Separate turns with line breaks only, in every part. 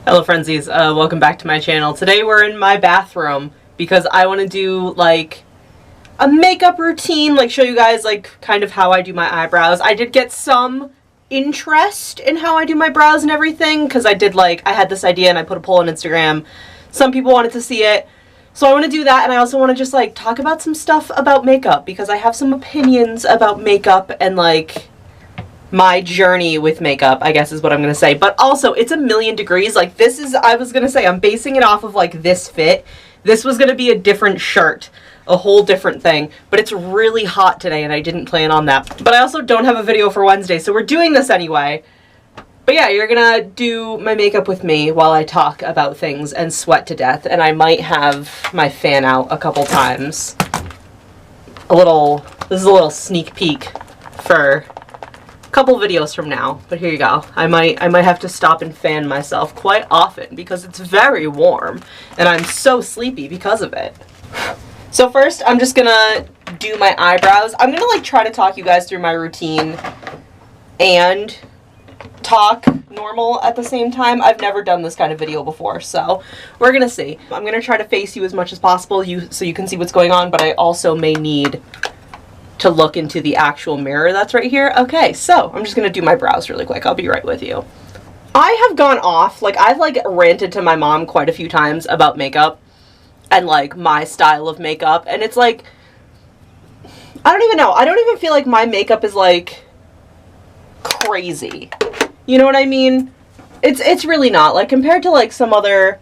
Hello Friendzies, welcome back to my channel. Today we're in my bathroom because I want to do like a makeup routine, like show you guys like kind of how I do my eyebrows. I did get some interest in how I do my brows and everything because I had this idea and I put a poll on Instagram. Some people wanted to see it. So I want to do that, and I also want to just like talk about some stuff about makeup because I have some opinions about makeup and like my journey with makeup, I guess is what I'm going to say. But also, it's a million degrees. Like this is, I was going to say, I'm basing it off of like this fit. This was going to be a different shirt, a whole different thing. But it's really hot today and I didn't plan on that. But I also don't have a video for Wednesday, so we're doing this anyway. But yeah, you're going to do my makeup with me while I talk about things and sweat to death. And I might have my fan out a couple times. This is a little sneak peek for couple videos from now, but here you go. I might have to stop and fan myself quite often because it's very warm and I'm so sleepy because of it. So first I'm just gonna do my eyebrows. I'm gonna like try to talk you guys through my routine and talk normal at the same time. I've never done this kind of video before, so we're gonna see. I'm gonna try to face you as much as possible so you can see what's going on, but I also may need to look into the actual mirror that's right here. Okay, so I'm just gonna do my brows really quick. I'll be right with you. I have gone off, like I've like ranted to my mom quite a few times about makeup and like my style of makeup, and it's like, I don't even know. I don't even feel like my makeup is like crazy. You know what I mean? It's really not. Like compared to like some other,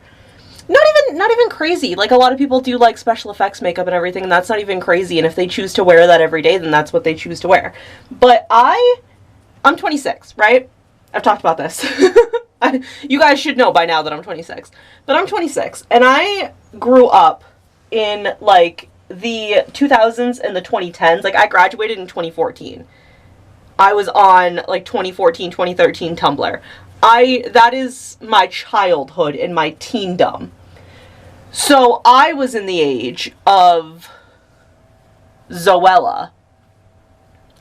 not even crazy. Like a lot of people do like special effects makeup and everything, and that's not even crazy. And if they choose to wear that every day, then that's what they choose to wear. But I'm 26, right? I've talked about this. You guys should know by now that I'm 26. But I'm 26, and I grew up in like the 2000s and the 2010s. Like I graduated in 2014. I was on like 2014, 2013 Tumblr. That is my childhood and my teendom. So I was in the age of Zoella.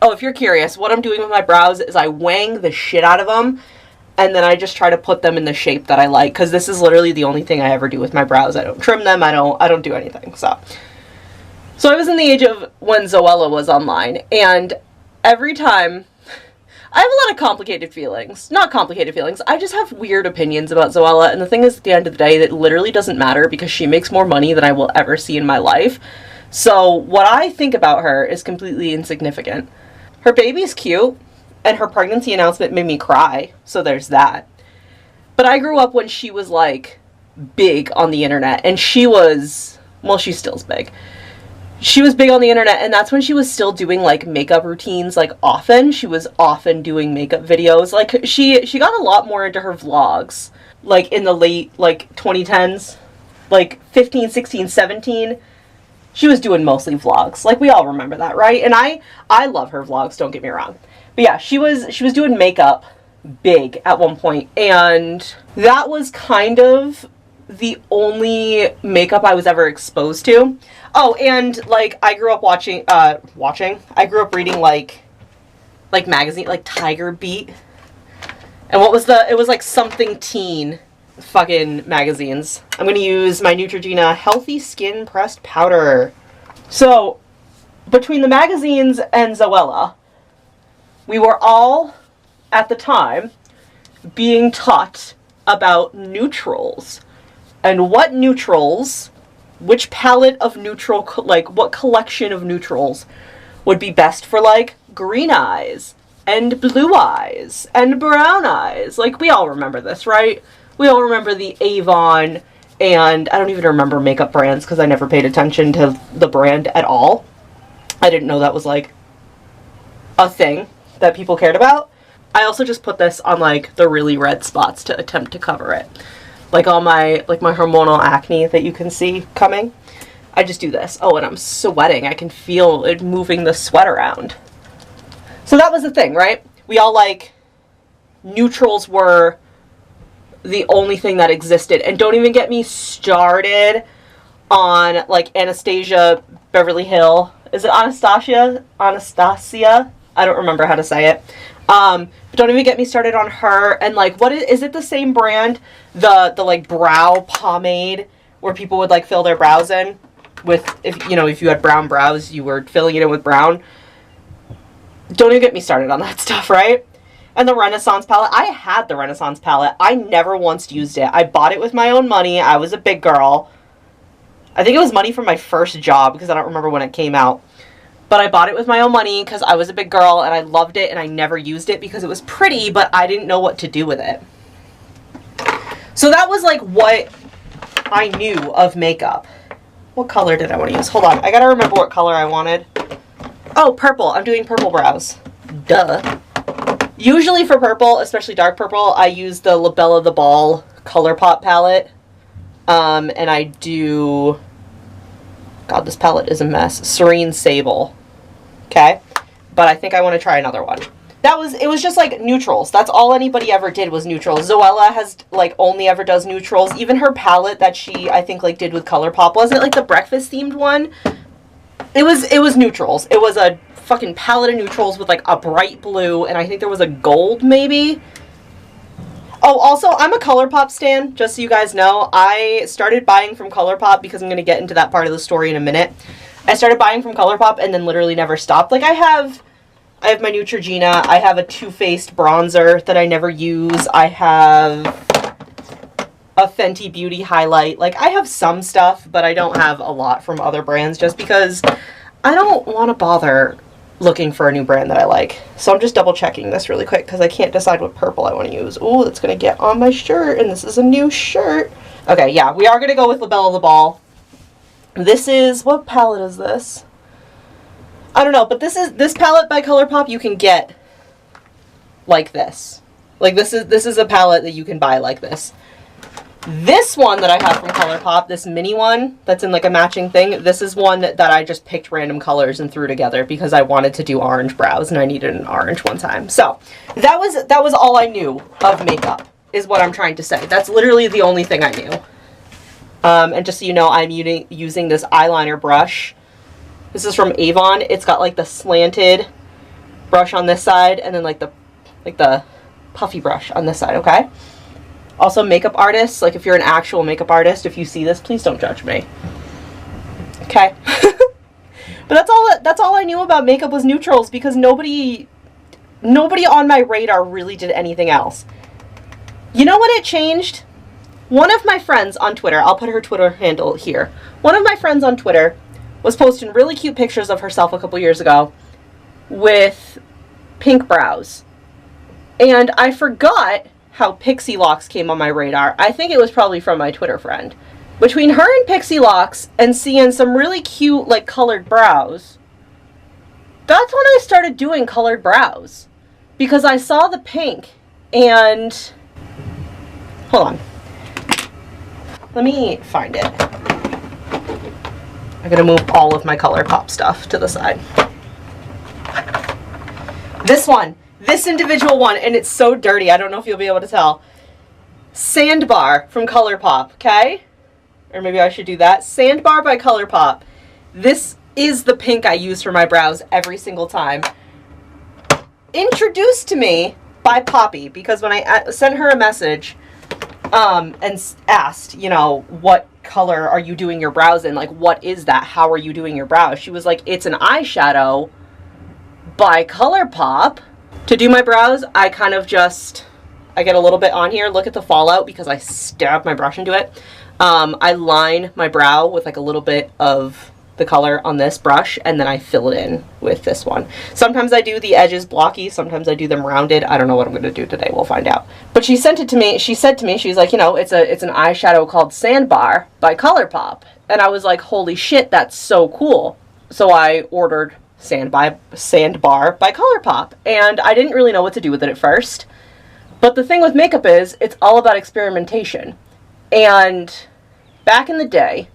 Oh, if you're curious, what I'm doing with my brows is I wang the shit out of them, and then I just try to put them in the shape that I like, because this is literally the only thing I ever do with my brows. I don't trim them, I don't do anything, so I was in the age of when Zoella was online, and every time I have a lot of complicated feelings. Not complicated feelings. I just have weird opinions about Zoella. And the thing is, at the end of the day, that literally doesn't matter because she makes more money than I will ever see in my life. So what I think about her is completely insignificant. Her baby's cute, and her pregnancy announcement made me cry. So there's that. But I grew up when she was, like, big on the internet. And she was, well, she still's big. She was big on the internet, and that's when she was still doing, like, makeup routines, like, often. She was often doing makeup videos. Like, she got a lot more into her vlogs, like, in the late, like, 2010s. Like, 15, 16, 17. She was doing mostly vlogs. Like, we all remember that, right? And I love her vlogs, don't get me wrong. But yeah, she was doing makeup big at one point, and that was kind of the only makeup I was ever exposed to. Oh, and like I grew up I grew up reading like magazine, like Tiger Beat. And it was like something teen fucking magazines. I'm going to use my Neutrogena Healthy Skin Pressed Powder. So, between the magazines and Zoella, we were all at the time being taught about neutrals. And what neutrals, which palette of neutral, like, what collection of neutrals would be best for, like, green eyes, and blue eyes, and brown eyes. Like, we all remember this, right? We all remember the Avon, and I don't even remember makeup brands, because I never paid attention to the brand at all. I didn't know that was, like, a thing that people cared about. I also just put this on, like, the really red spots to attempt to cover it. Like all my hormonal acne that you can see coming. I just do this. Oh, and I'm sweating. I can feel it moving the sweat around. So that was the thing, right? We all like, neutrals were the only thing that existed. And don't even get me started on like Anastasia Beverly Hill. Is it Anastasia? Anastasia? I don't remember how to say it. But don't even get me started on her. And like, what is it the same brand? The like brow pomade where people would like fill their brows in with, if you had brown brows, you were filling it in with brown. Don't even get me started on that stuff, right? And the Renaissance palette. I had the Renaissance palette. I never once used it. I bought it with my own money. I was a big girl. I think it was money from my first job because I don't remember when it came out. But I bought it with my own money because I was a big girl and I loved it, and I never used it because it was pretty, but I didn't know what to do with it. So that was like what I knew of makeup. What color did I want to use? Hold on. I gotta remember what color I wanted. Oh, purple. I'm doing purple brows. Duh. Usually for purple, especially dark purple, I use the La Belle of the Ball ColourPop palette. And I do... God, this palette is a mess. Serene Sable. Okay? But I think I want to try another one. It was just like neutrals. That's all anybody ever did was neutrals. Zoella has like only ever does neutrals. Even her palette that she, I think, like did with ColourPop, wasn't it like the breakfast themed one? It was neutrals. It was a fucking palette of neutrals with like a bright blue, and I think there was a gold maybe. Oh, also, I'm a ColourPop stan, just so you guys know. I started buying from ColourPop because I'm going to get into that part of the story in a minute. I started buying from ColourPop and then literally never stopped. Like, I have my Neutrogena. I have a Too Faced bronzer that I never use. I have a Fenty Beauty highlight. Like, I have some stuff, but I don't have a lot from other brands just because I don't want to bother looking for a new brand that I like. So I'm just double checking this really quick because I can't decide what purple I want to use. Oh, it's going to get on my shirt, and this is a new shirt. Okay, yeah, we are going to go with La Belle of the Ball. This is, what palette is this? I don't know, but this palette by ColourPop you can get like this. Like this is a palette that you can buy like this. This one that I have from ColourPop, this mini one that's in like a matching thing, this is one that I just picked random colors and threw together because I wanted to do orange brows and I needed an orange one time. So that was all I knew of makeup, is what I'm trying to say. That's literally the only thing I knew. And just so you know, I'm using this eyeliner brush. This is from Avon. It's got like the slanted brush on this side and then like the puffy brush on this side, okay? Also, makeup artists, like if you're an actual makeup artist, if you see this, please don't judge me. Okay? But that's all I knew about makeup was neutrals because nobody on my radar really did anything else. You know when it changed? One of my friends on Twitter, I'll put her Twitter handle here. One of my friends on Twitter was posting really cute pictures of herself a couple years ago with pink brows. And I forgot how Pixie Locks came on my radar. I think it was probably from my Twitter friend. Between her and Pixie Locks and seeing some really cute, like, colored brows, that's when I started doing colored brows. Because I saw the pink, and... Hold on. Let me find it. I'm gonna move all of my ColourPop stuff to the side. This one. This individual one, and it's so dirty, I don't know if you'll be able to tell. Sandbar from ColourPop, okay? Or maybe I should do that. Sandbar by ColourPop. This is the pink I use for my brows every single time. Introduced to me by Poppy, because when I sent her a message and asked, you know, what color are you doing your brows in? Like, what is that? How are you doing your brows? She was like, it's an eyeshadow by ColourPop. To do my brows, I kind of just, I get a little bit on here. Look at the fallout because I stab my brush into it. I line my brow with like a little bit of the color on this brush, and then I fill it in with this one. Sometimes I do the edges blocky, sometimes I do them rounded. I don't know what I'm going to do today. We'll find out. But she sent it to me. She said to me, she was like, you know, it's an eyeshadow called Sandbar by ColourPop. And I was like, holy shit, that's so cool. So I ordered Sandbar by ColourPop, and I didn't really know what to do with it at first. But the thing with makeup is, it's all about experimentation. And back in the day,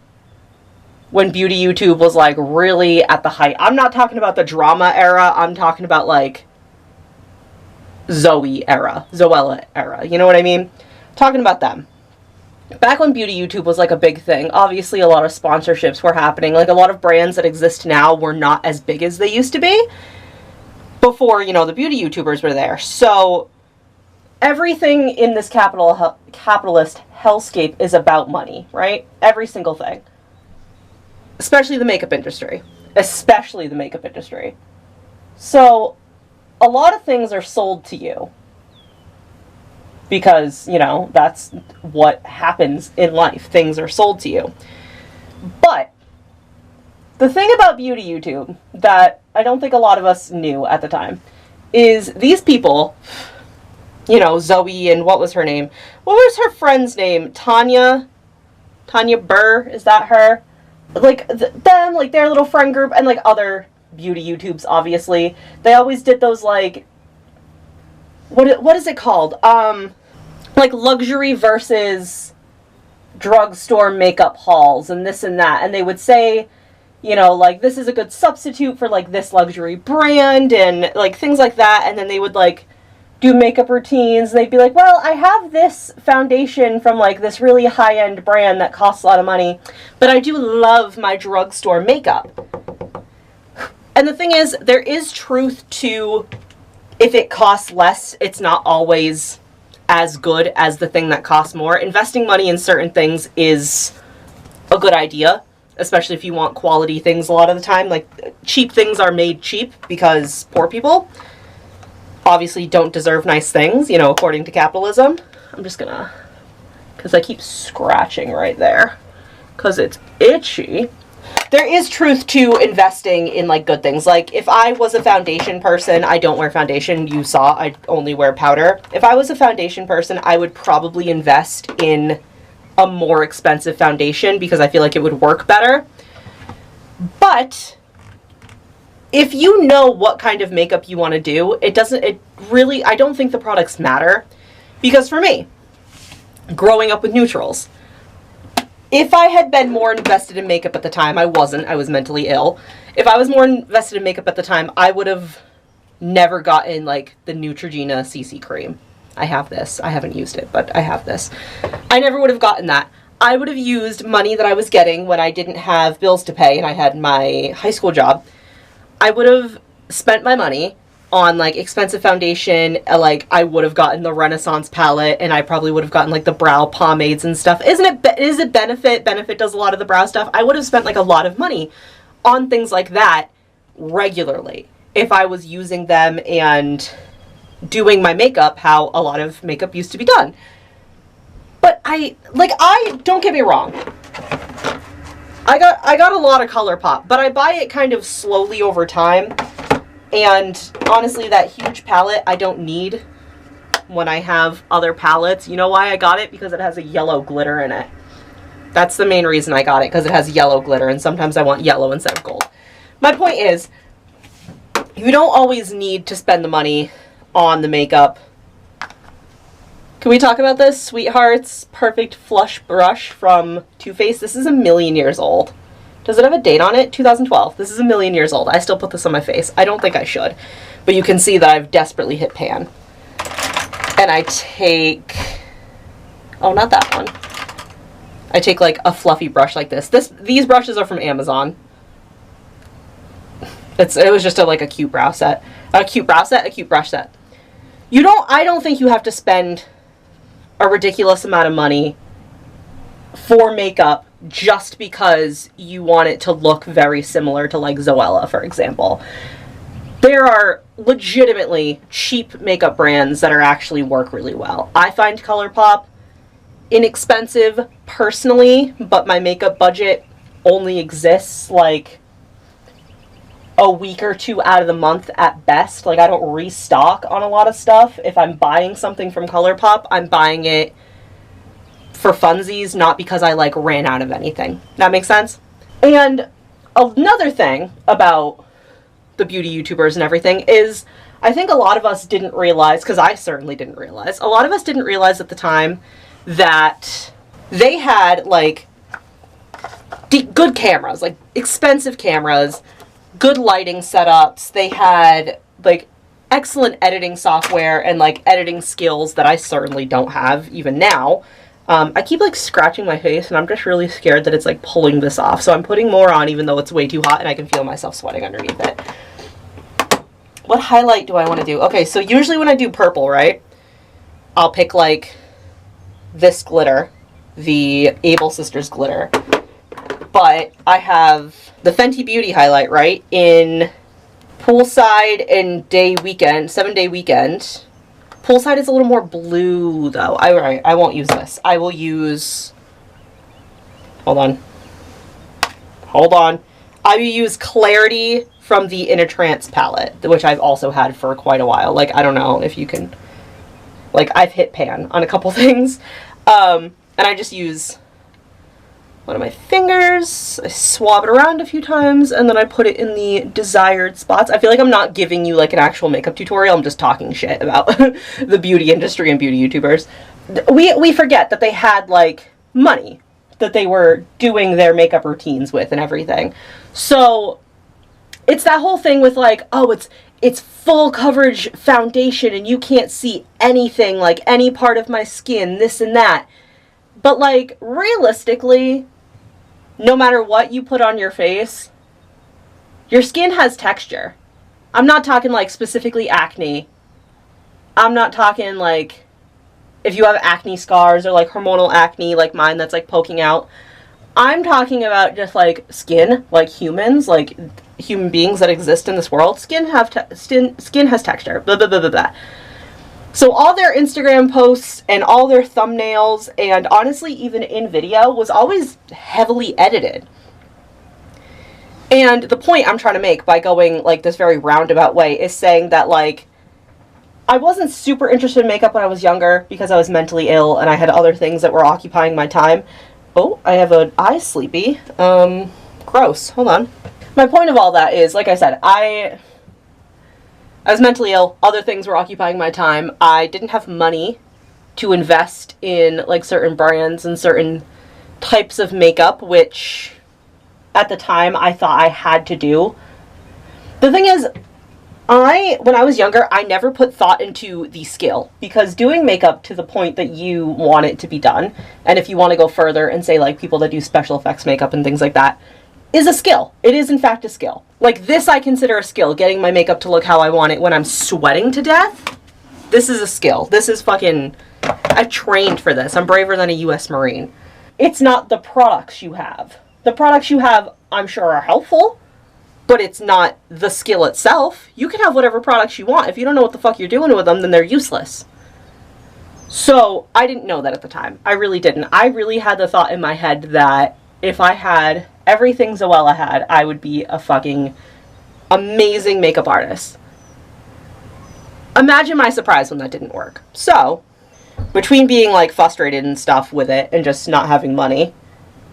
when beauty YouTube was like really at the height, I'm not talking about the drama era, I'm talking about like Zoella era, you know what I mean? Talking about them. Back when beauty YouTube was like a big thing, obviously a lot of sponsorships were happening. Like a lot of brands that exist now were not as big as they used to be. before, you know, the beauty YouTubers were there. So everything in this capitalist hellscape is about money, right? Every single thing. Especially the makeup industry. Especially the makeup industry. So a lot of things are sold to you. Because, you know, that's what happens in life. Things are sold to you. But the thing about beauty YouTube that I don't think a lot of us knew at the time is these people, you know, Zoe and what was her name? What was her friend's name? Tanya Burr, is that her? Like, them, like, their little friend group, and, like, other beauty YouTubes, obviously. They always did those, like, what is it called? Like, luxury versus drugstore makeup hauls, and this and that, and they would say, you know, like, this is a good substitute for, like, this luxury brand, and, like, things like that, and then they would, like, do makeup routines. They'd be like, well, I have this foundation from, like, this really high-end brand that costs a lot of money, but I do love my drugstore makeup. And the thing is, there is truth to, if it costs less, it's not always as good as the thing that costs more. Investing money in certain things is a good idea, especially if you want quality things a lot of the time. Like, cheap things are made cheap because poor people obviously don't deserve nice things, you know, according to capitalism. I'm just gonna, because I keep scratching right there because it's itchy. There is truth to investing in, like, good things. Like, if I was a foundation person, I don't wear foundation. You saw, I only wear powder. If I was a foundation person, I would probably invest in a more expensive foundation because I feel like it would work better. But if you know what kind of makeup you want to do, I don't think the products matter. Because for me, growing up with neutrals, if I had been more invested in makeup at the time, I wasn't, I was mentally ill. If I was more invested in makeup at the time, I would have never gotten, like, the Neutrogena CC cream. I have this. I haven't used it, but I have this. I never would have gotten that. I would have used money that I was getting when I didn't have bills to pay and I had my high school job. I would have spent my money on, like, expensive foundation. Like, I would have gotten the Renaissance palette, and I probably would have gotten, like, the brow pomades and stuff. Is it Benefit? Benefit does a lot of the brow stuff. I would have spent, like, a lot of money on things like that regularly if I was using them and doing my makeup how a lot of makeup used to be done. But I don't get me wrong. I got a lot of ColourPop, but I buy it kind of slowly over time. And honestly, that huge palette I don't need when I have other palettes. You know why I got it? Because it has a yellow glitter in it. That's the main reason I got it, because it has yellow glitter, and sometimes I want yellow instead of gold. My point is, you don't always need to spend the money on the makeup. Can we talk about this? Sweetheart's Perfect Flush Brush from Too Faced. This is a million years old. Does it have a date on it? 2012. This is a million years old. I still put this on my face. I don't think I should. But you can see that I've desperately hit pan. And I take... Oh, not that one. I take, like, a fluffy brush like this. These brushes are from Amazon. It was just like a cute brow set. A cute brow set, a cute brush set. I don't think you have to spend a ridiculous amount of money for makeup just because you want it to look very similar to, like, Zoella, for example. There are legitimately cheap makeup brands that actually work really well. I find ColourPop inexpensive personally, but my makeup budget only exists, like, a week or two out of the month at best. Like, I don't restock on a lot of stuff. If I'm buying something from ColourPop, I'm buying it for funsies, not because I, like, ran out of anything. That makes sense? And another thing about the beauty YouTubers and everything is, I think a lot of us didn't realize, because I certainly didn't realize, a lot of us didn't realize at the time that they had, like, good cameras, like, expensive cameras, good lighting setups. They had, like, excellent editing software and, like, editing skills that I certainly don't have even now. I keep, like, scratching my face, and I'm just really scared that it's, like, pulling this off. So I'm putting more on even though it's way too hot and I can feel myself sweating underneath it. What highlight do I want to do? Okay, so usually when I do purple, right, I'll pick, like, this glitter, the Able Sisters glitter. But I have the Fenty Beauty highlight, right, in Poolside and Day Weekend, 7-Day Weekend. Poolside is a little more blue, though. I won't use this. I will use... Hold on. I will use Clarity from the In a Trance palette, which I've also had for quite a while. Like, I don't know if you can... Like, I've hit pan on a couple things. And I just use one of my fingers. I swab it around a few times, and then I put it in the desired spots. I feel like I'm not giving you, like, an actual makeup tutorial. I'm just talking shit about the beauty industry and beauty YouTubers. We forget that they had, like, money that they were doing their makeup routines with and everything. So it's that whole thing with, like, oh, it's full coverage foundation and you can't see anything, like any part of my skin, this and that. But, like, realistically, no matter what you put on your face, your skin has texture. I'm not talking, like, specifically acne. I'm not talking, like, if you have acne scars or, like, hormonal acne like mine that's, like, poking out. I'm talking about just, like, skin, like humans, like human beings that exist in this world. Skin has texture, blah, blah, blah, blah, blah. So all their Instagram posts and all their thumbnails, and honestly even in video, was always heavily edited. And the point I'm trying to make by going, like, this very roundabout way is saying that, like, I wasn't super interested in makeup when I was younger because I was mentally ill and I had other things that were occupying my time. Oh, I have an eye sleepy. Gross. Hold on. My point of all that is, like I said, I was mentally ill. Other things were occupying my time. I didn't have money to invest in, like, certain brands and certain types of makeup, which at the time I thought I had to do. The thing is, when I was younger, I never put thought into the skill, because doing makeup to the point that you want it to be done, and if you want to go further and say, like, people that do special effects makeup and things like that, is a skill. It is, in fact, a skill. Like, this I consider a skill, getting my makeup to look how I want it when I'm sweating to death. This is a skill. This is fucking... I trained for this. I'm braver than a U.S. Marine. It's not the products you have. The products you have, I'm sure, are helpful, but it's not the skill itself. You can have whatever products you want. If you don't know what the fuck you're doing with them, then they're useless. So, I didn't know that at the time. I really didn't. I really had the thought in my head that if I had everything Zoella had, I would be a fucking amazing makeup artist. Imagine my surprise when that didn't work. So, between being, like, frustrated and stuff with it and just not having money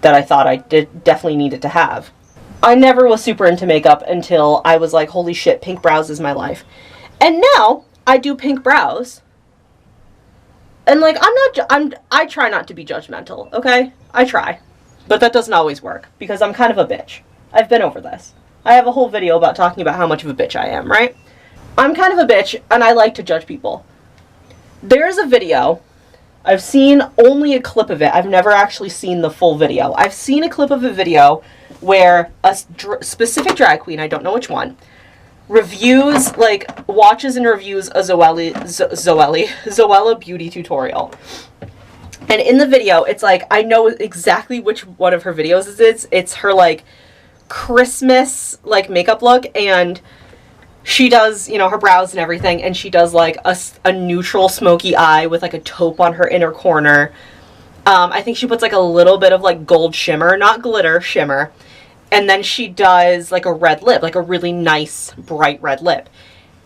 that I thought I definitely needed to have, I never was super into makeup until I was like, holy shit, pink brows is my life. And now I do pink brows. And, like, I try not to be judgmental, okay? I try. But that doesn't always work because I'm kind of a bitch. I've been over this. I have a whole video about talking about how much of a bitch I am, right? I'm kind of a bitch and I like to judge people. There's a video. I've seen only a clip of it. I've never actually seen the full video. I've seen a clip of a video where a specific drag queen, I don't know which one, reviews, like, watches and reviews a Zoella beauty tutorial. And in the video, it's like, I know exactly which one of her videos it is. It's her, like, Christmas, like, makeup look, and she does, you know, her brows and everything, and she does, like, a neutral smoky eye with, like, a taupe on her inner corner. I think she puts, like, a little bit of, like, gold shimmer, not glitter, shimmer. And then she does, like, a red lip, like a really nice, bright red lip.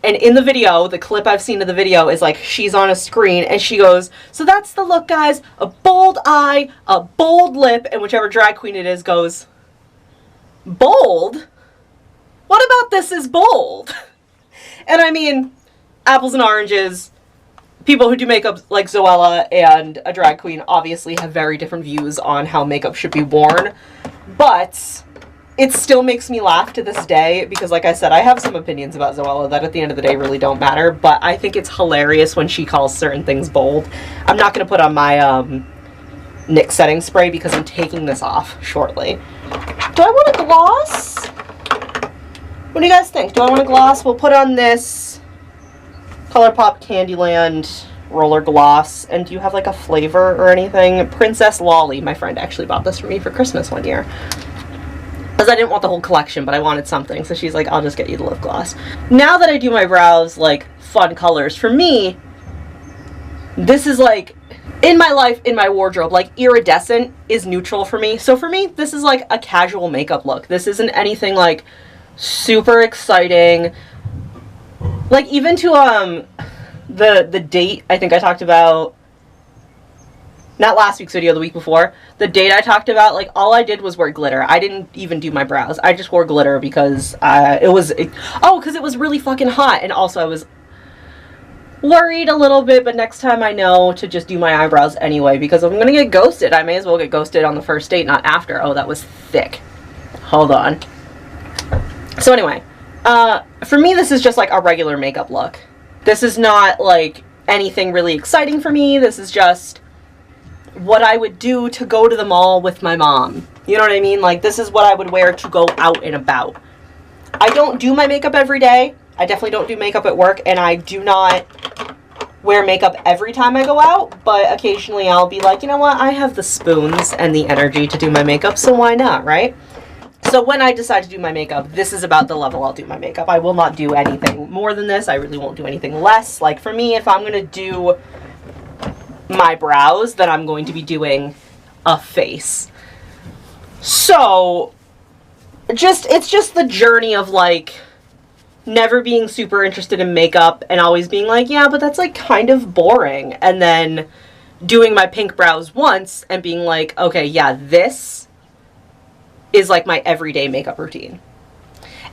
And in the video, the clip I've seen of the video is, like, she's on a screen and she goes, so that's the look, guys. A bold eye, a bold lip, and whichever drag queen it is goes, bold? What about this is bold? And I mean, apples and oranges. People who do makeup like Zoella and a drag queen obviously have very different views on how makeup should be worn. But it still makes me laugh to this day because, like I said, I have some opinions about Zoella that at the end of the day really don't matter. But I think it's hilarious when she calls certain things bold. I'm not going to put on my NYX setting spray because I'm taking this off shortly. Do I want a gloss? What do you guys think? Do I want a gloss? We'll put on this ColourPop Candyland roller gloss. And do you have like a flavor or anything? Princess Lolly. My friend actually bought this for me for Christmas one year. Because I didn't want the whole collection, but I wanted something. So she's like, I'll just get you the lip gloss. Now that I do my brows, like, fun colors, for me, this is like, in my life, in my wardrobe, like, iridescent is neutral for me. So for me, this is like a casual makeup look. This isn't anything like super exciting. Like, even to, the date I think I talked about, not last week's video, the week before, the date I talked about, like, all I did was wear glitter. I didn't even do my brows. I just wore glitter because because it was really fucking hot, and also I was worried a little bit, but next time I know to just do my eyebrows anyway, because if I'm gonna get ghosted, I may as well get ghosted on the first date, not after. Oh, that was thick. Hold on. So anyway, for me, this is just like a regular makeup look. This is not like anything really exciting for me. This is just what I would do to go to the mall with my mom. You know what I mean? Like, this is what I would wear to go out and about. I don't do my makeup every day. I definitely don't do makeup at work, and I do not wear makeup every time I go out, but occasionally I'll be like, you know what? I have the spoons and the energy to do my makeup, so why not, right? So when I decide to do my makeup, this is about the level I'll do my makeup. I will not do anything more than this. I really won't do anything less. Like, for me, if I'm going to do my brows, then I'm going to be doing a face. So it's just the journey of like never being super interested in makeup and always being like, yeah, but that's like kind of boring, and then doing my pink brows once and being like, okay, yeah, this is like my everyday makeup routine.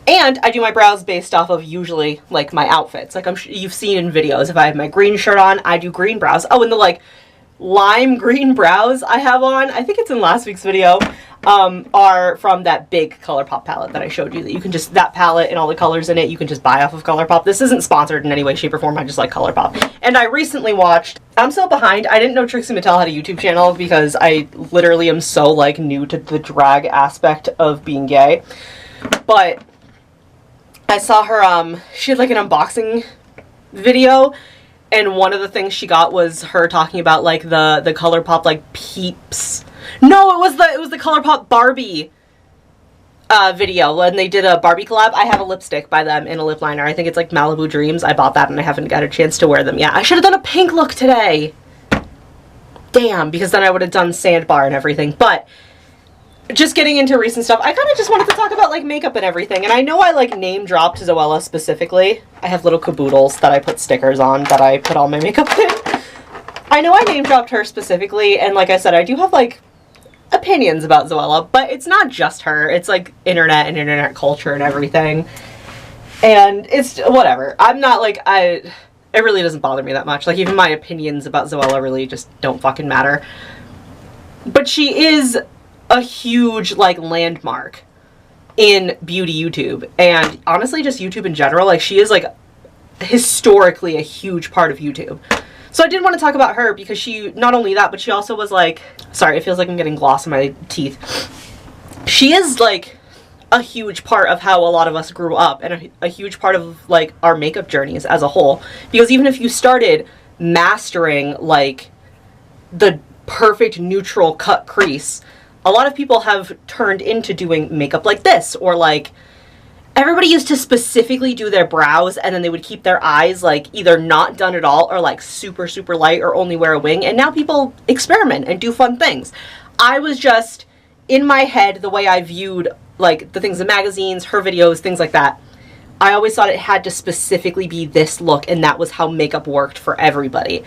And I do my brows based off of usually like my outfits. Like you've seen in videos, if I have my green shirt on, I do green brows. Oh, and the like lime green brows I have on, I think it's in last week's video, are from that big ColourPop palette that I showed you. That you can just, that palette and all the colors in it, you can just buy off of ColourPop. This isn't sponsored in any way, shape, or form. I just like ColourPop. And I recently watched, I'm so behind, I didn't know Trixie Mattel had a YouTube channel because I literally am so like new to the drag aspect of being gay. But I saw her, she had like an unboxing video, and one of the things she got was her talking about like the ColourPop like Peeps. No, it was the ColourPop Barbie video when they did a Barbie collab. I have a lipstick by them in a lip liner. I think it's like Malibu Dreams. I bought that and I haven't got a chance to wear them yet. I should have done a pink look today. Damn, because then I would have done Sandbar and everything. But just getting into recent stuff, I kind of just wanted to talk about like makeup and everything. And I know I like name dropped Zoella specifically. I have little caboodles that I put stickers on that I put all my makeup in. I know I name dropped her specifically, and like I said, I do have like opinions about Zoella, but it's not just her. It's like internet and internet culture and everything. And it's whatever. I'm not like, it really doesn't bother me that much. Like, even my opinions about Zoella really just don't fucking matter. But she is a huge like landmark in beauty YouTube, and honestly just YouTube in general. Like, she is like historically a huge part of YouTube. So I did want to talk about her because she, not only that, but she also was like, sorry, it feels like I'm getting gloss in my teeth. She is like a huge part of how a lot of us grew up, and a huge part of like our makeup journeys as a whole. Because even if you started mastering like the perfect neutral cut crease, a lot of people have turned into doing makeup like this, or like everybody used to specifically do their brows and then they would keep their eyes like either not done at all or like super, super light or only wear a wing. And now people experiment and do fun things. I was just in my head, the way I viewed like the things in magazines, her videos, things like that. I always thought it had to specifically be this look, and that was how makeup worked for everybody.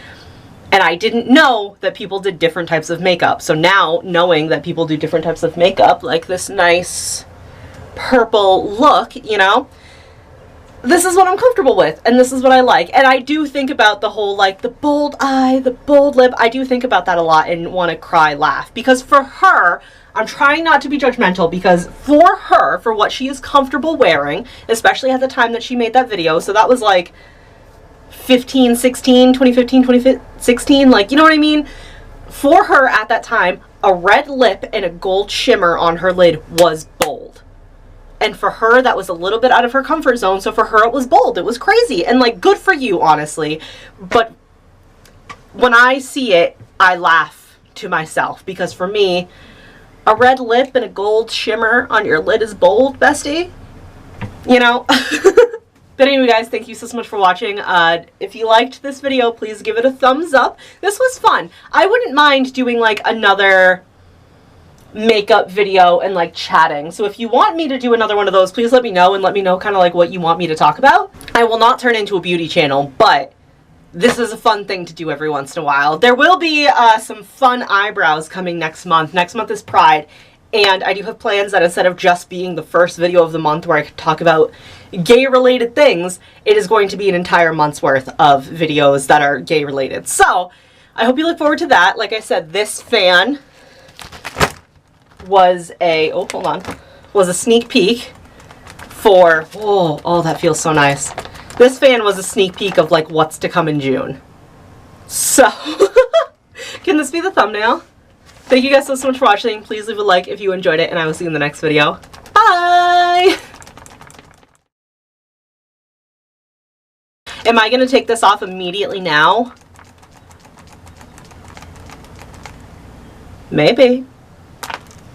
And I didn't know that people did different types of makeup. So now, knowing that people do different types of makeup, like this nice purple look, you know, this is what I'm comfortable with, and this is what I like. And I do think about the whole, like, the bold eye, the bold lip. I do think about that a lot and want to cry, laugh. Because for her, I'm trying not to be judgmental, because for her, for what she is comfortable wearing, especially at the time that she made that video, so that was like 2015, 2016, like, you know what I mean? For her at that time, a red lip and a gold shimmer on her lid was bold. And for her, that was a little bit out of her comfort zone. So for her, it was bold. It was crazy. And like, good for you, honestly. But when I see it, I laugh to myself. Because for me, a red lip and a gold shimmer on your lid is bold, bestie. You know? But anyway, guys, thank you so much for watching. If you liked this video, please give it a thumbs up. This was fun. I wouldn't mind doing like another makeup video and like chatting. So if you want me to do another one of those, please let me know, and let me know kind of like what you want me to talk about. I will not turn into a beauty channel, but this is a fun thing to do every once in a while. There will be some fun eyebrows coming next month. Next month is Pride. And I do have plans that instead of just being the first video of the month where I could talk about gay-related things, it is going to be an entire month's worth of videos that are gay-related. So, I hope you look forward to that. Like I said, this fan was a, oh, hold on, was a sneak peek for, oh, that feels so nice. This fan was a sneak peek of, like, what's to come in June. So, can this be the thumbnail? Thank you guys so much for watching. Please leave a like if you enjoyed it, and I will see you in the next video. Bye! Am I going to take this off immediately now? Maybe.